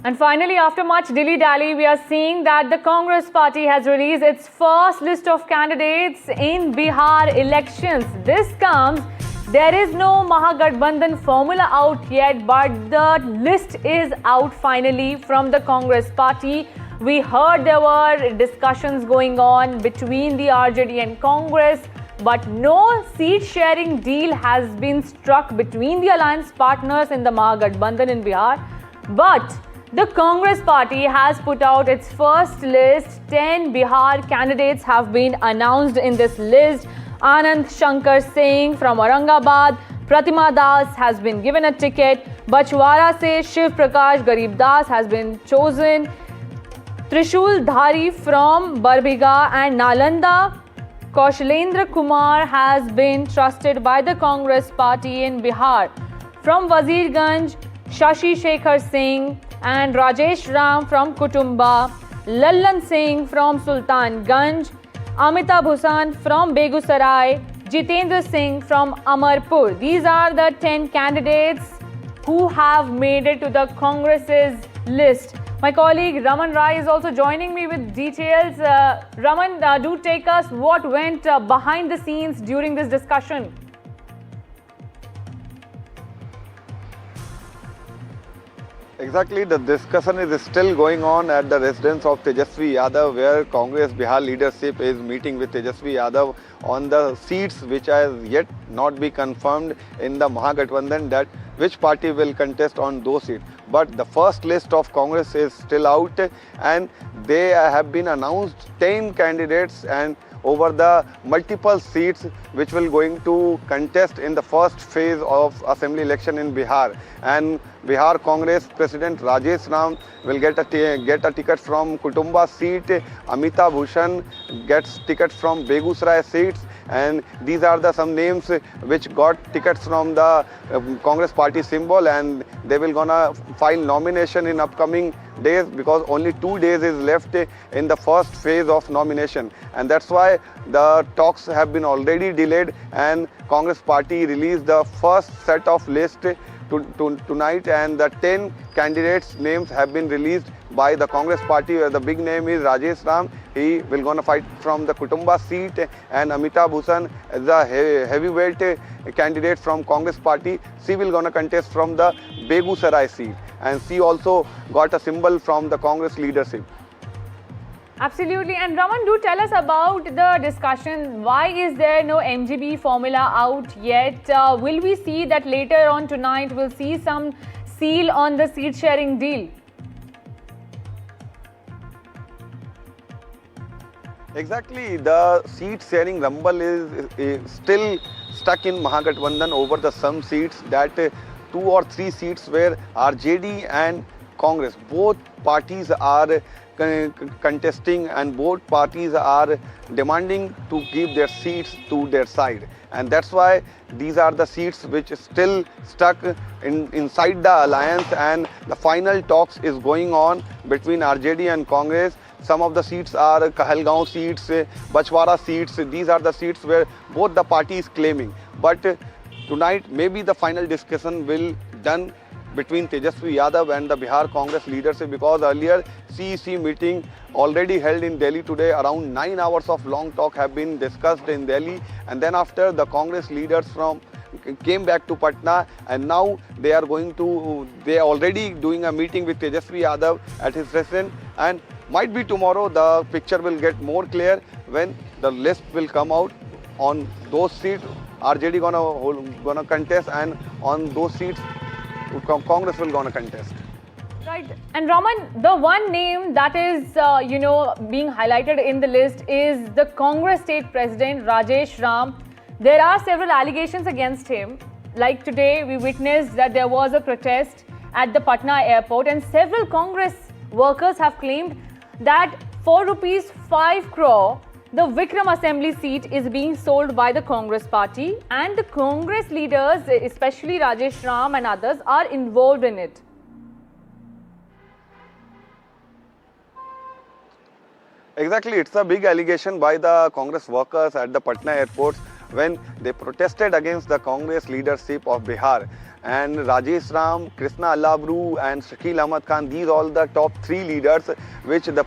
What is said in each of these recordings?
And finally, after much dilly-dally, we are seeing that the Congress party has released its first list of candidates in Bihar elections. This comes, there is no Mahagathbandhan formula out yet, but the list is out finally from the Congress party. We heard there were discussions going on between the RJD and Congress, but no seat-sharing deal has been struck between the alliance partners in the Mahagathbandhan in Bihar. But the Congress party has put out its first list. 10 Bihar candidates have been announced in this list. Anand Shankar Singh from Aurangabad, Pratima Das has been given a ticket. Bachwara se Shiv Prakash Garib Das has been chosen. Trishul Dhari from Barbhiga and Nalanda, Kaushalendra Kumar has been trusted by the Congress party in Bihar. From Wazirganj, Shashi Shekhar Singh and Rajesh Ram from Kutumba, Lallan Singh from Sultanganj, Amitabh Bhushan from Begusarai, Jitendra Singh from Amarpur. These are the 10 candidates who have made it to the Congress's list. My colleague Raman Rai is also joining me with details. Raman, do take us what went behind the scenes during this discussion. Exactly, the discussion is still going on at the residence of Tejasvi Yadav, where Congress Bihar leadership is meeting with Tejasvi Yadav on the seats which has yet not be confirmed in the Mahagathbandhan, that which party will contest on those seats. But the first list of Congress is still out, and they have been announced 10 candidates and over the multiple seats which will going to contest in the first phase of assembly election in Bihar. And Bihar Congress President Rajesh Ram will get a ticket from Kutumba seat. Amitabh Bhushan gets tickets from Begusarai seats, and these are the some names which got tickets from the Congress party symbol, and they will gonna file nomination in upcoming days, because only 2 days is left in the first phase of nomination, and that's why the talks have been already delayed, and Congress party released the first set of list tonight, and the 10 candidates names have been released by the Congress party, where the big name is Rajesh Ram. He will gonna fight from the Kutumba seat, and Amitabh Bhushan is the heavyweight candidate from Congress party. She will gonna contest from the Begusarai seat, and she also got a symbol from the Congress leadership. Absolutely. And Raman, do tell us about the discussion. Why is there no MGB formula out yet? Will we see that later on tonight we'll see some seal on the seat sharing deal? Exactly, the seat sharing rumble is still stuck in Mahagathbandhan over the some seats, that 2 or 3 seats where RJD and Congress, both parties are contesting, and both parties are demanding to give their seats to their side, and that's why these are the seats which is still stuck inside the alliance, and the final talks is going on between RJD and Congress. Some of the seats are Kahalgaon seats, Bachwara seats. These are the seats where both the parties claiming. But tonight, maybe the final discussion will done between Tejasvi Yadav and the Bihar Congress leadership, because earlier CEC meeting already held in Delhi today. Around 9 hours of long talk have been discussed in Delhi, and then after the Congress leaders came back to Patna, and now they are already doing a meeting with Tejasvi Yadav at his residence, and might be tomorrow the picture will get more clear when the list will come out on those seats RJD gonna contest, and on those seats Congress will gonna contest. Right. And Raman, the one name that is, being highlighted in the list is the Congress state president, Rajesh Ram. There are several allegations against him. Like today, we witnessed that there was a protest at the Patna airport, and several Congress workers have claimed that for rupees 5 crore, the Vikram Assembly seat is being sold by the Congress party, and the Congress leaders, especially Rajesh Ram and others, are involved in it. Exactly, it's a big allegation by the Congress workers at the Patna airport when they protested against the Congress leadership of Bihar. and Rajesh Ram, Krishna Allabru and Shakil Ahmad Khan, these all the top 3 leaders which the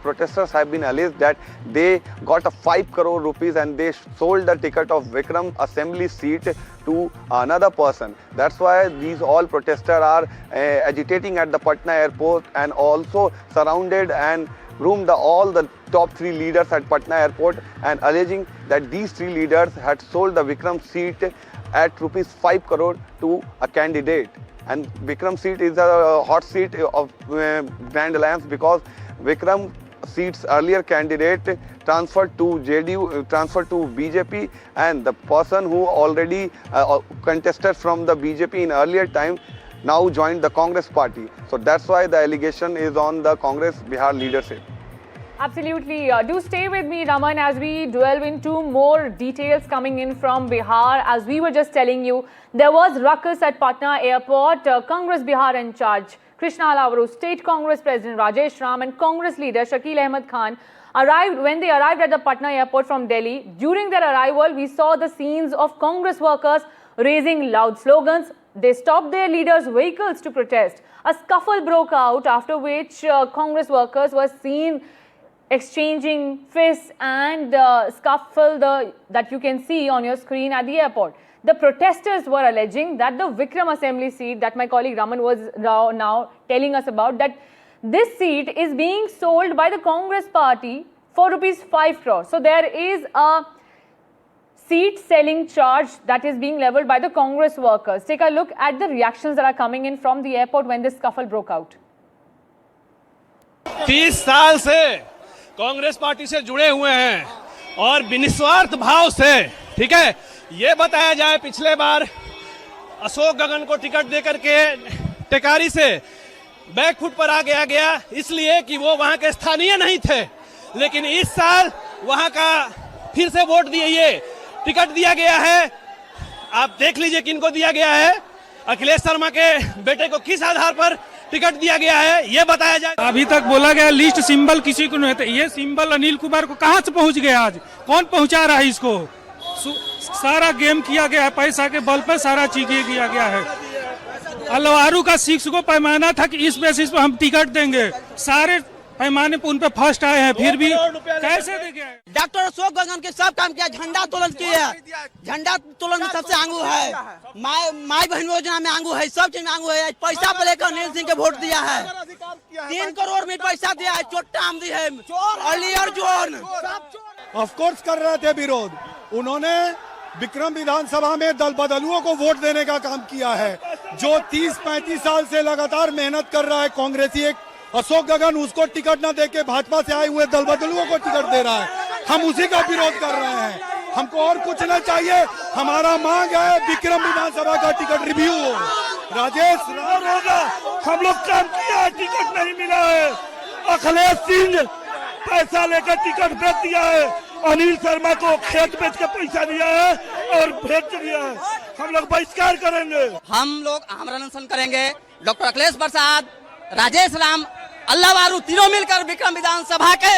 protesters have been alleged that they got a 5 crore rupees and they sold the ticket of Vikram assembly seat to another person. That's why these all protesters are agitating at the Patna airport and also surrounded and roomed all the top 3 leaders at Patna airport and alleging that these 3 leaders had sold the Vikram seat at rupees 5 crore to a candidate. And Vikram seat is a hot seat of Grand Alliance because Vikram seat's earlier candidate transferred to JDU, transferred to BJP, and the person who already contested from the BJP in earlier time now joined the Congress party. So that's why the allegation is on the Congress Bihar leadership. Absolutely. Do stay with me, Raman, as we delve into more details coming in from Bihar. As we were just telling you, there was ruckus at Patna airport. Congress Bihar in charge, Krishna Allabru, State Congress President Rajesh Ram and Congress leader Shakil Ahmad Khan when they arrived at the Patna airport from Delhi. During their arrival, we saw the scenes of Congress workers raising loud slogans. They stopped their leaders' vehicles to protest. A scuffle broke out, after which Congress workers were seen exchanging fists and scuffle that you can see on your screen at the airport. The protesters were alleging that the Vikram assembly seat that my colleague Raman was now telling us about, that this seat is being sold by the Congress party for rupees 5 crore. So there is a seat selling charge that is being leveled by the Congress workers. Take a look at the reactions that are coming in from the airport when this scuffle broke out. 30 साल से Congress party से जुड़े हुए हैं और निस्वार्थ भाव से, ठीक है, ये बताया जाए पिछले बार अशोक गगन को टिकट देकर के टेकारी से बैकफुट पर आ गया इसलिए कि वो वहां के स्थानीय नहीं थे, लेकिन इस साल वहां का फिर से वोट दिए टिकट दिया गया है। आप देख लीजिए किनको दिया गया है, अखिलेश शर्मा के बेटे को किस आधार पर टिकट दिया गया है ये बताया जाए। अभी तक बोला गया लिस्ट सिंबल किसी को नहीं था, ये सिंबल अनिल कुमार को कहां से पहुंच गया, आज कौन पहुंचा रहा है इसको? सारा गेम किया गया है, पैसा के बल पर सारा चीजें किया गया है। अल्लारू का 6 को पैमाना था कि इस बेसिस पर हम टिकट देंगे, सारे पैमाने पर उन पे फर्स्ट आए हैं, फिर भी कैसे देंगे? डॉक्टर अशोक गगन के सब काम किया, झंडा तोलन किया, झंडा तोलन में सबसे आगू है, माई बहन योजना में आगू है, सब चीज में आगू है। पैसा पे लेकर अनिल सिंह के वोट दिया है, 3 करोड़ में पैसा दिया है, चोट्टा आम दी है, अली अर्जुन ऑफ कोर्स कर रहे थे विरोध। उन्होंने विक्रम विधानसभा में दल बदलुओं को वोट देने का काम किया है। जो 30-35 साल से लगातार मेहनत कर रहा है कांग्रेसी एक अशोक गगन, उसको टिकट न देके भाजपा से आए हुए दल बदलुओं को टिकट दे रहा है। हम उसी का विरोध कर रहे हैं, हमको और कुछ नहीं चाहिए। हमारा मांग है विक्रम विधानसभा का टिकट रिव्यू हो। राजेश राम होगा, हम लोग काम किया है, टिकट नहीं मिला है। अखिलेश सिंह पैसा लेकर टिकट बेच दिया है, अनिल शर्मा को खेत बेच के पैसा दिया है और भेज दिया है। हम लोग बहिष्कार करेंगे, हम लोग आमरण अनशन करेंगे। डॉक्टर अखिलेश प्रसाद, राजेश राम, अल्लावारू तीनों मिलकर विक्रम विधानसभा के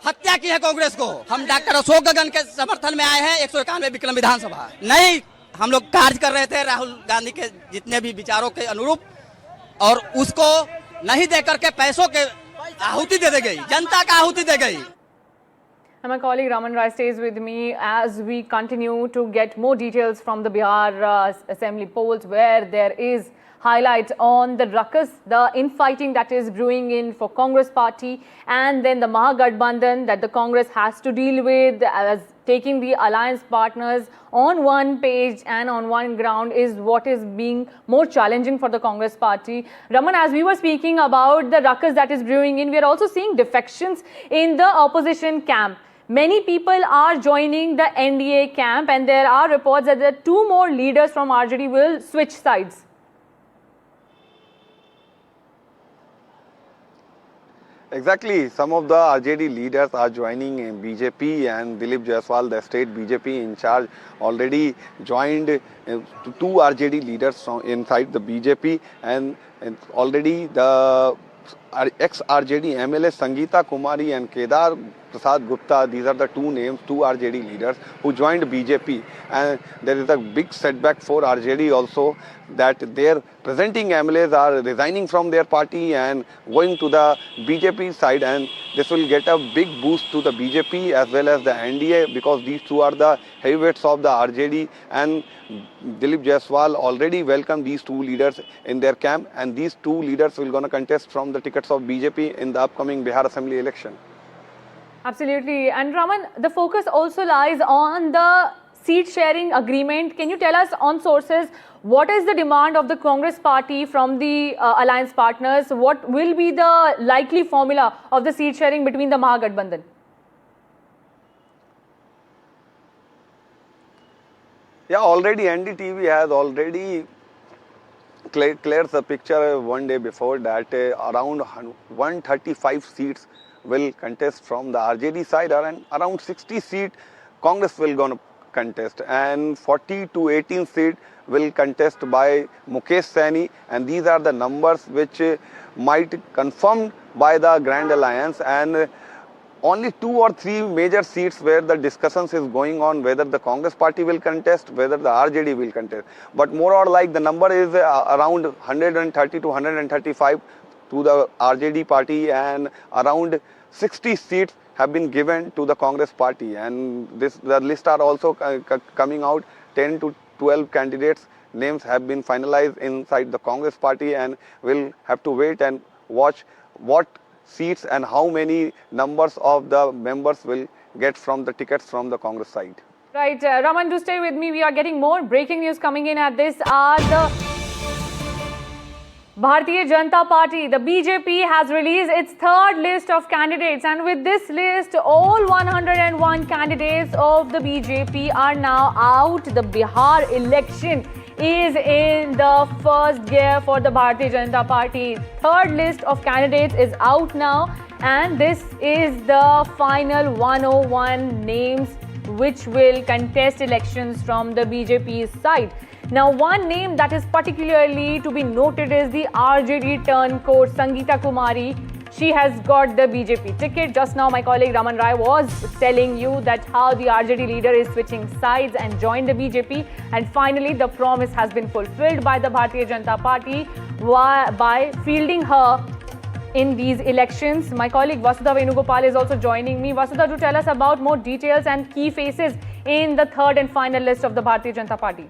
हत्या की है कांग्रेस को। हम डॉक्टर अशोक गगन के समर्थन में आए हैं। 191 विक्रम विधानसभा नहीं, हम लोग कार्य कर रहे थे राहुल गांधी के जितने भी विचारों के अनुरूप, और उसको नहीं देकर के पैसों के आहुति दे गई, जनता का आहुति दे गई। And my colleague Raman Rai stays with me as we continue to get more details from the Bihar assembly polls, where there is highlights on the ruckus, the infighting that is brewing in for Congress party, and then the Mahagathbandhan that the Congress has to deal with, as taking the alliance partners on one page and on one ground is what is being more challenging for the Congress party. Raman, as we were speaking about the ruckus that is brewing in, we are also seeing defections in the opposition camp. Many people are joining the NDA camp, and there are reports that the 2 more leaders from RJD will switch sides. Exactly. Some of the RJD leaders are joining BJP, and Dilip Jaiswal, the state BJP in charge, already joined 2 RJD leaders from inside the BJP, and already the ex-RJD MLA Sangeeta Kumari and Kedar Prasad Gupta, these are the two names, two RJD leaders who joined BJP, and there is a big setback for RJD also, that their presenting MLAs are resigning from their party and going to the BJP side, and this will get a big boost to the BJP as well as the NDA, because these two are the heavyweights of the RJD, and Dilip Jaiswal already welcomed these two leaders in their camp, and these two leaders will gonna contest from the tickets of BJP in the upcoming Bihar Assembly election. Absolutely. And Raman, the focus also lies on the seat sharing agreement. Can you tell us on sources, what is the demand of the Congress party from the alliance partners? What will be the likely formula of the seat sharing between the Mahagathbandhan? Yeah, already NDTV has already cleared the picture one day before that around 135 seats will contest from the RJD side, and around 60 seats Congress will gonna contest, and 40 to 18 seats will contest by Mukesh Saini, and these are the numbers which might confirmed by the Grand Alliance, and only 2 or 3 major seats where the discussions is going on whether the Congress party will contest, whether the RJD will contest. But more or like the number is around 130 to 135 to the RJD party, and around 60 seats have been given to the Congress party. And the list are also coming out. 10 to 12 candidates names have been finalized inside the Congress party, and we'll have to wait and watch what seats and how many numbers of the members will get from the tickets from the Congress side. Right, Raman, do stay with me. We are getting more breaking news coming in at this hour. The Bharatiya Janata Party, the BJP, has released its third list of candidates, and with this list, all 101 candidates of the BJP are now out. The Bihar election is in the first gear for the Bharatiya Janata Party. Third list of candidates is out now, and this is the final 101 names which will contest elections from the BJP's side. Now, one name that is particularly to be noted is the RJD turncoat, Sangeeta Kumari. She has got the BJP ticket. Just now, my colleague Raman Rai was telling you that how the RJD leader is switching sides and joined the BJP. And finally, the promise has been fulfilled by the Bharatiya Janata Party by fielding her in these elections. My colleague Vasudha Venugopal is also joining me. Vasudha, do tell us about more details and key faces in the third and final list of the Bharatiya Janata Party.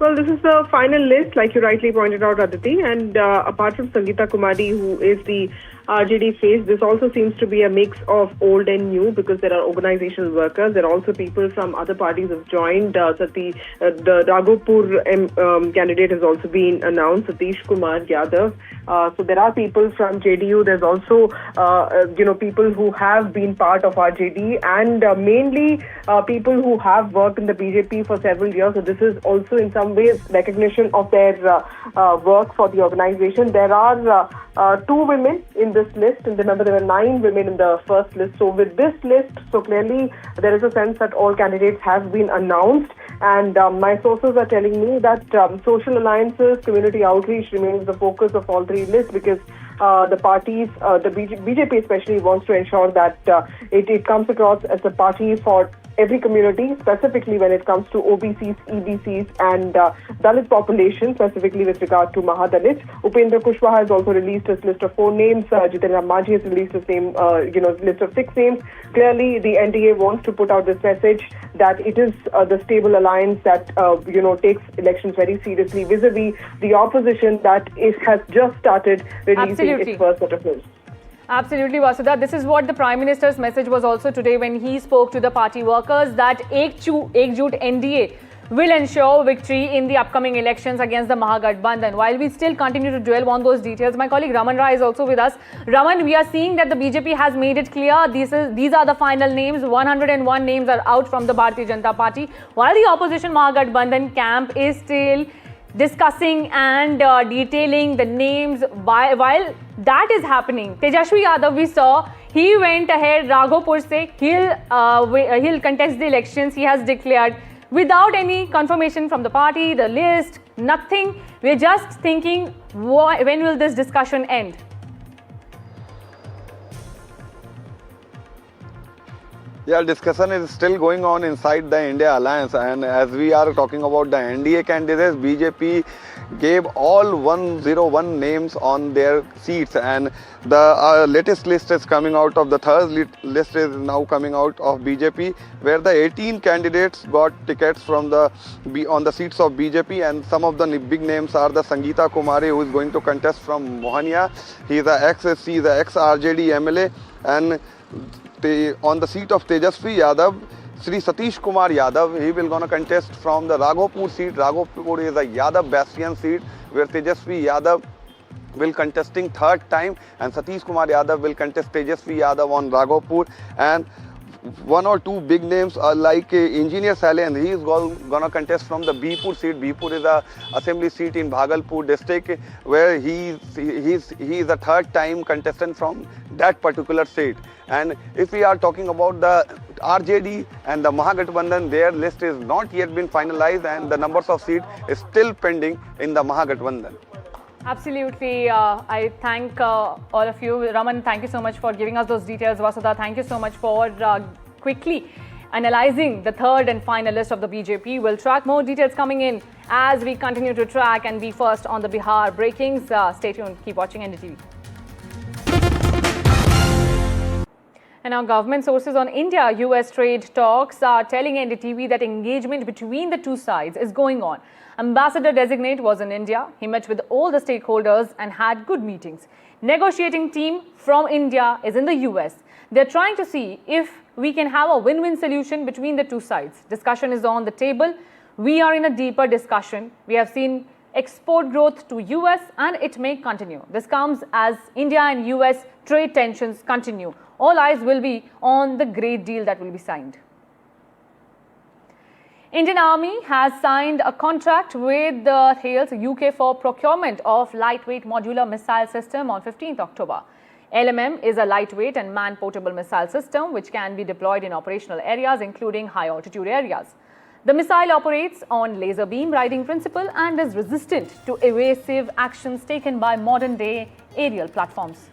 Well, this is the final list, like you rightly pointed out, Aditi. And apart from Sangeeta Kumari, who is the RJD face, this also seems to be a mix of old and new, because there are organizational workers. There are also people from other parties have joined. The Raghopur candidate has also been announced, Satish Kumar Yadav. So there are people from JDU. There's also, people who have been part of RJD, and mainly people who have worked in the BJP for several years. So this is also in some ways recognition of their work for the organization. There are 2 women in this list, and remember there were 9 women in the first list. So with this list, so clearly there is a sense that all candidates have been announced, and my sources are telling me that social alliances, community outreach remains the focus of all 3 lists, because the parties, the BJP especially, wants to ensure that it comes across as a party for every community, specifically when it comes to OBCs, EBCs and Dalit population, specifically with regard to Mahadalits. Upendra Kushwaha has also released his list of 4 names. Jiten Ram Manjhi has released his name, list of 6 names. Clearly, the NDA wants to put out this message that it is the stable alliance that, takes elections very seriously vis-a-vis the opposition that has just started releasing its first set of lists. Absolutely, Vasudha. This is what the Prime Minister's message was also today when he spoke to the party workers, that Ekjut NDA will ensure victory in the upcoming elections against the Mahagathbandhan. While we still continue to dwell on those details, my colleague Raman Rai is also with us. Raman, we are seeing that the BJP has made it clear these are the final names. 101 names are out from the Bharatiya Janata Party, while the opposition Mahagathbandhan camp is still discussing and detailing the names. While that is happening, Tejashwi Yadav, we saw, he went ahead Raghopur se he'll contest the elections. He has declared without any confirmation from the party, the list, nothing. We're just thinking, when will this discussion end? Yeah, discussion is still going on inside the India Alliance, and as we are talking about the NDA candidates, BJP gave all 101 names on their seats, and the latest list is coming out of the third list is now coming out of BJP, where the 18 candidates got tickets from on the seats of BJP, and some of the big names are the Sangeeta Kumari, who is going to contest from Mohania. He is a ex-RJD MLA, and on the seat of Tejasvi Yadav, Sri Satish Kumar Yadav, he will gonna contest from the Raghopur seat. Raghopur is a Yadav bastion seat where Tejasvi Yadav will contesting third time, and Satish Kumar Yadav will contest Tejasvi Yadav on Raghopur. And one or two big names are like Engineer Saleh, and he is gonna contest from the Bipur seat. Bipur is a assembly seat in Bhagalpur district, where he is a third time contestant from that particular seat. And if we are talking about the RJD and the Mahagathbandhan, their list is not yet been finalized, and the numbers of seats is still pending in the Mahagathbandhan. Absolutely. I thank all of you. Raman, thank you so much for giving us those details. Vasudha, thank you so much for quickly analyzing the third and final list of the BJP. We'll track more details coming in as we continue to track and be first on the Bihar breakings. Stay tuned. Keep watching NDTV. And now government sources on India-US trade talks are telling NDTV that engagement between the two sides is going on. Ambassador designate was in India. He met with all the stakeholders and had good meetings. Negotiating team from India is in the US. They're trying to see if we can have a win-win solution between the two sides. Discussion is on the table. We are in a deeper discussion. We have seen export growth to US and it may continue. This comes as India and US trade tensions continue. All eyes will be on the great deal that will be signed. Indian Army has signed a contract with the Thales UK for procurement of lightweight modular missile system on 15th October. LMM is a lightweight and man-portable missile system which can be deployed in operational areas including high-altitude areas. The missile operates on laser beam riding principle and is resistant to evasive actions taken by modern-day aerial platforms.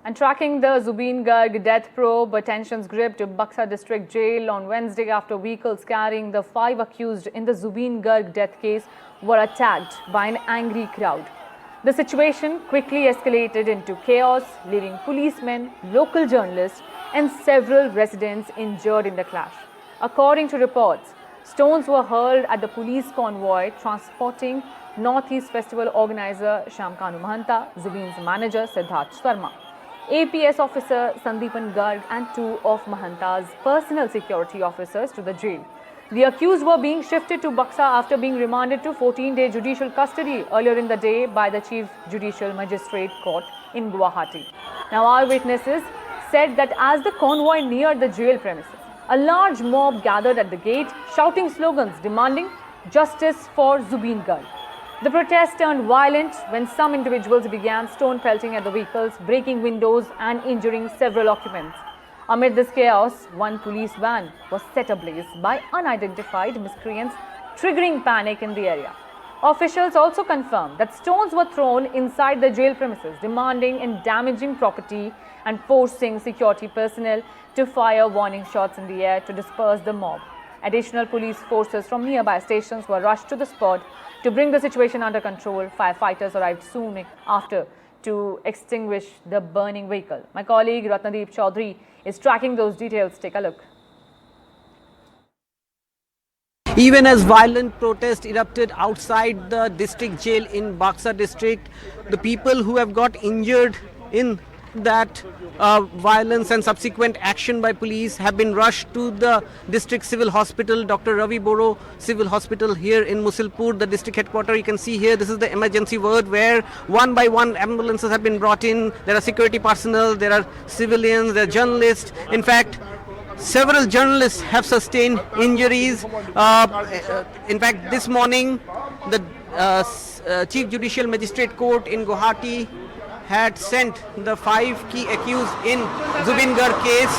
And tracking the Zubeen Garg death probe, tensions gripped Buxar district jail on Wednesday after vehicles carrying the 5 accused in the Zubeen Garg death case were attacked by an angry crowd. The situation quickly escalated into chaos, leaving policemen, local journalists and several residents injured in the clash. According to reports, stones were hurled at the police convoy transporting Northeast Festival organizer Shamkanu Mahanta, Zubeen's manager Siddharth Sharma, APS officer Sandeepan Garg and 2 of Mahanta's personal security officers to the jail. The accused were being shifted to Buxar after being remanded to 14-day judicial custody earlier in the day by the Chief Judicial Magistrate Court in Guwahati. Now, eyewitnesses said that as the convoy neared the jail premises, a large mob gathered at the gate, shouting slogans demanding justice for Zubeen Garg. The protest turned violent when some individuals began stone pelting at the vehicles, breaking windows and injuring several occupants. Amid this chaos, one police van was set ablaze by unidentified miscreants, triggering panic in the area. Officials also confirmed that stones were thrown inside the jail premises, demanding and damaging property and forcing security personnel to fire warning shots in the air to disperse the mob. Additional police forces from nearby stations were rushed to the spot to bring the situation under control. Firefighters arrived soon after to extinguish the burning vehicle. My colleague Ratnadeep Chaudhary is tracking those details. Take a look. Even as violent protest erupted outside the district jail in Buxar district, the people who have got injured in that violence and subsequent action by police have been rushed to the district civil hospital, Dr. Ravi Boro Civil Hospital here in Musilpur, the district headquarters. You can see here, this is the emergency ward where one by one ambulances have been brought in. There are security personnel, there are civilians, there are journalists. In fact, several journalists have sustained injuries. In fact, this morning, the Chief Judicial Magistrate Court in Guwahati had sent the 5 key accused in Zubeen Garg case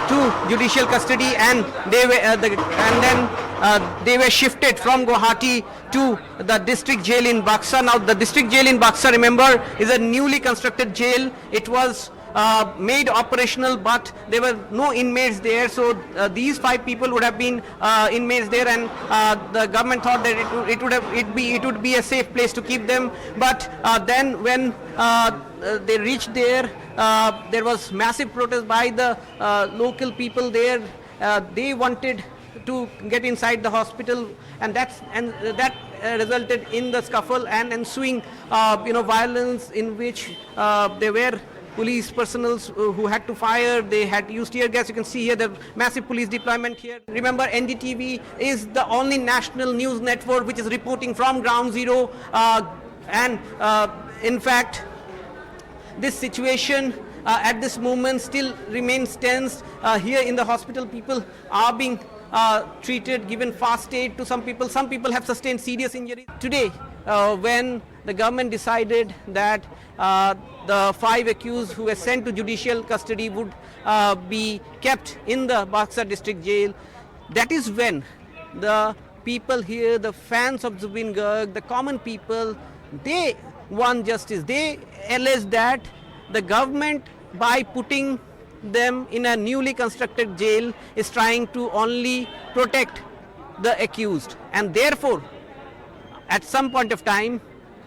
to judicial custody, and they were, and then they were shifted from Guwahati to the district jail in Buxar. Now the district jail in Buxar, remember, is a newly constructed jail. It was made operational, but there were no inmates there, so these 5 people would have been inmates there, and the government thought that it would be a safe place to keep them. But then when they reached there, there was massive protest by the local people there. They wanted to get inside the hospital, and that resulted in the scuffle and ensuing violence, in which there were police personnel who had to fire. They had used tear gas. You can see here the massive police deployment here. Remember, NDTV is the only national news network which is reporting from ground zero, and in fact this situation at this moment still remains tense. Here in the hospital, people are being treated, given fast aid to some people. Some people have sustained serious injuries. Today, when the government decided that the 5 accused who were sent to judicial custody would be kept in the Buxar district jail, that is when the people here, the fans of Zubin Garg, the common people, they want justice. They allege that the government, by putting them in a newly constructed jail, is trying to only protect the accused, and therefore at some point of time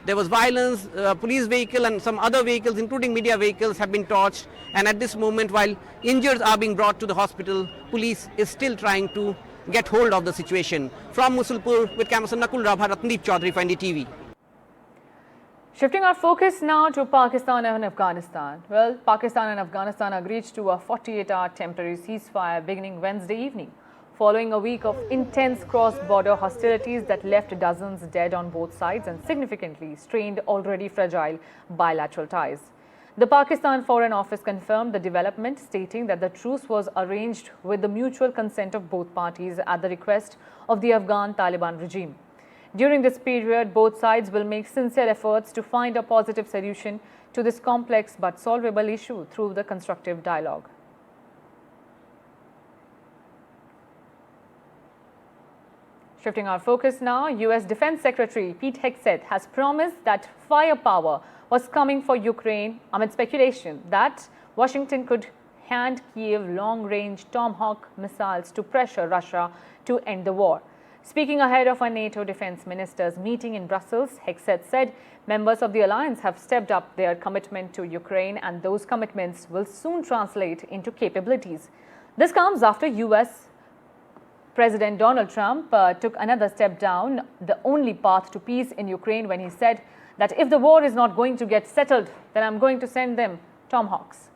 there was violence. Police vehicle and some other vehicles, including media vehicles, have been torched, and at this moment, while injured are being brought to the hospital, police is still trying to get hold of the situation. From Musulpur, with camera Nakul Rabha, Ratndeep Chaudhary for NDTV. Shifting our focus now to Pakistan and Afghanistan. Well, Pakistan and Afghanistan agreed to a 48-hour temporary ceasefire beginning Wednesday evening, following a week of intense cross-border hostilities that left dozens dead on both sides and significantly strained already fragile bilateral ties. The Pakistan Foreign Office confirmed the development, stating that the truce was arranged with the mutual consent of both parties at the request of the Afghan Taliban regime. During this period, both sides will make sincere efforts to find a positive solution to this complex but solvable issue through the constructive dialogue. Shifting our focus now, US Defense Secretary Pete Hegseth has promised that firepower was coming for Ukraine amid speculation that Washington could hand Kiev long-range Tomahawk missiles to pressure Russia to end the war. Speaking ahead of a NATO defense ministers meeting in Brussels, Hegseth said members of the alliance have stepped up their commitment to Ukraine, and those commitments will soon translate into capabilities. This comes after US President Donald Trump took another step down the only path to peace in Ukraine when he said that if the war is not going to get settled, then I'm going to send them Tomahawks.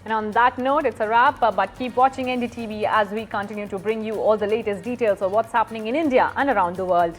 And on that note, it's a wrap, but keep watching NDTV as we continue to bring you all the latest details of what's happening in India and around the world.